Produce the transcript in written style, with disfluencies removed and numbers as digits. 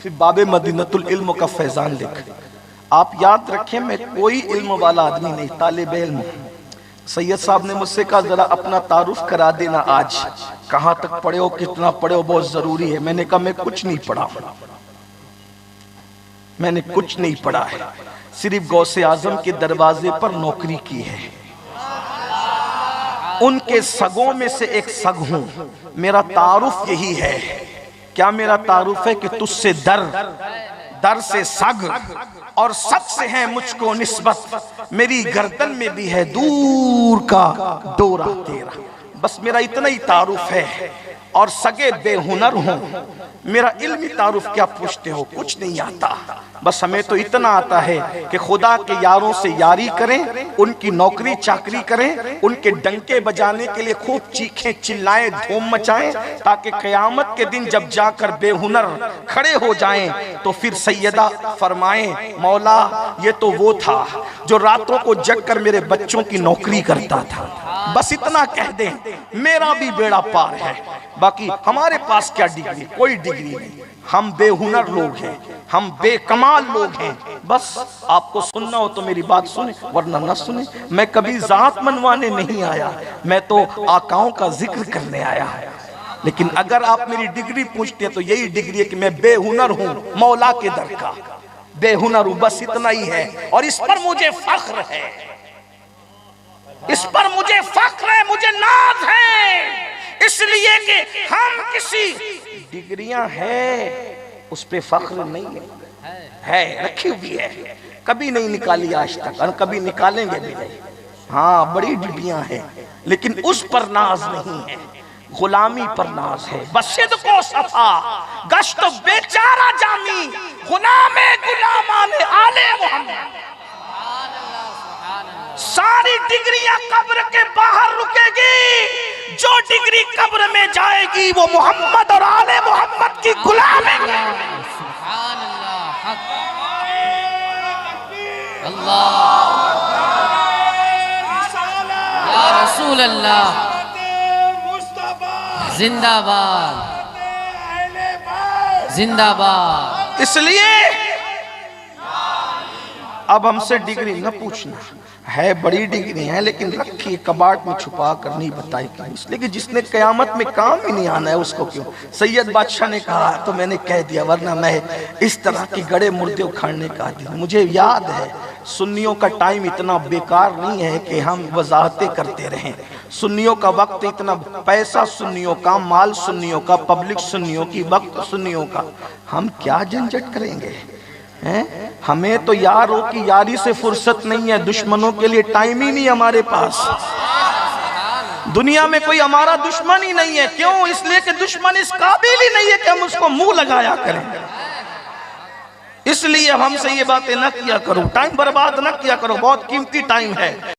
फिर बाबे मदीनतुल इल्म का फैजान लिख। आप याद रखें, मैं कोई इल्म वाला आदमी नहीं, तालिब इल्म। सैयद साहब ने मुझसे कहा जरा अपना तारुफ करा देना, आज कहाँ तक पढ़े हो, कितना पढ़े हो, बहुत जरूरी है। मैंने कहा मैं कुछ नहीं पढ़ा, मैंने कुछ नहीं पढ़ा है, सिर्फ गौसे आजम के दरवाजे पर नौकरी की है, उनके सगों में से एक सग हूं। मेरा तारुफ यही है। क्या मेरा तारुफ है कि तुझसे दर से सग और सग से है मुझको निस्बत, मेरी गर्दन में भी है दूर का डोरा तेरा। बस मेरा इतना ही तारुफ है। और सगे बेहुनर हूं। मेरा इल्मी तारुफ क्या पूछते हो, कुछ नहीं आता। बस हमें तो इतना आता है कि खुदा के यारों से यारी करें, उनकी नौकरी चाकरी करें, उनके डंके बजाने के लिए खूब चीखें चिल्लाएं धूम मचाएं, ताकि क़यामत के दिन जब जाकर बेहुनर खड़े हो जाएं तो फिर सैयदा फरमाएं मौला ये तो वो था जो रातों को जग कर मेरे बच्चों की नौकरी करता था। बस इतना कह दें, मेरा भी बेड़ा पार है। बाकी हमारे पास क्या डिग्री, कोई डिग्री नहीं। हम बेहुनर लोग हैं, हम बेकमाल लोग हैं। बस आपको सुनना हो तो मेरी बात सुने, वरना न सुने। मैं कभी जात मनवाने नहीं आया, मैं तो आकाओं का जिक्र करने आया। लेकिन अगर आप मेरी डिग्री पूछते हैं तो यही डिग्री है कि मैं बेहुनर हूं, मौला के दर का बेहुनर हूं। बस इतना ही है। और इस पर मुझे फख्र है, इस पर मुझे फख्र है, मुझे नाज है। इसलिए कि हम किसी डिग्रियां है उस पे फख्र नहीं है, रखी हुई है, कभी नहीं निकाली आज तक और कभी निकालेंगे भी नहीं। हाँ बड़ी डिग्रियां हैं लेकिन उस पर नाज नहीं है, गुलामी पर नाज है। बसिद को सफा गश्त बेचारा जामी, गुलामे गुलामाने आले मोहम्मद। सारी डिग्रियां कब्र के बाहर रुकेगी, जो डिग्री कब्र में जाएगी वो मोहम्मद और आले मोहम्मद की गुलाम है। सुभान अल्लाह, अल्लाह या रसूल अल्लाह, जिंदाबाद जिंदाबाद। इसलिए अब हमसे डिग्री न पूछना, है बड़ी डिग्री है लेकिन रखी कबाट में छुपा कर नहीं बताई क्यों, इसलिए कि जिसने कयामत में काम ही नहीं आना है उसको क्यों। सैयद बादशाह ने कहा तो मैंने कह दिया, वरना मैं इस तरह के गड़े मुर्दे उखाड़ने का आदमी। मुझे याद है सुन्नियों का टाइम इतना बेकार नहीं है कि हम वजाहतें करते रहें। सुन्नियों का वक्त इतना, पैसा सुन्नियों का, माल सुन्नियों का, पब्लिक सुन्नियों की, वक्त सुन्नियों का, हम क्या झंझट करेंगे हैं? हमें तो यारों की यारी से फुर्सत नहीं है, दुश्मनों के लिए टाइम ही नहीं हमारे पास। दुनिया में कोई हमारा दुश्मन ही नहीं है। क्यों? इसलिए कि दुश्मन इस काबिल ही नहीं है कि हम उसको मुंह लगाया करें। इसलिए हमसे ये बातें न किया करो, टाइम बर्बाद न किया करो, बहुत कीमती टाइम है।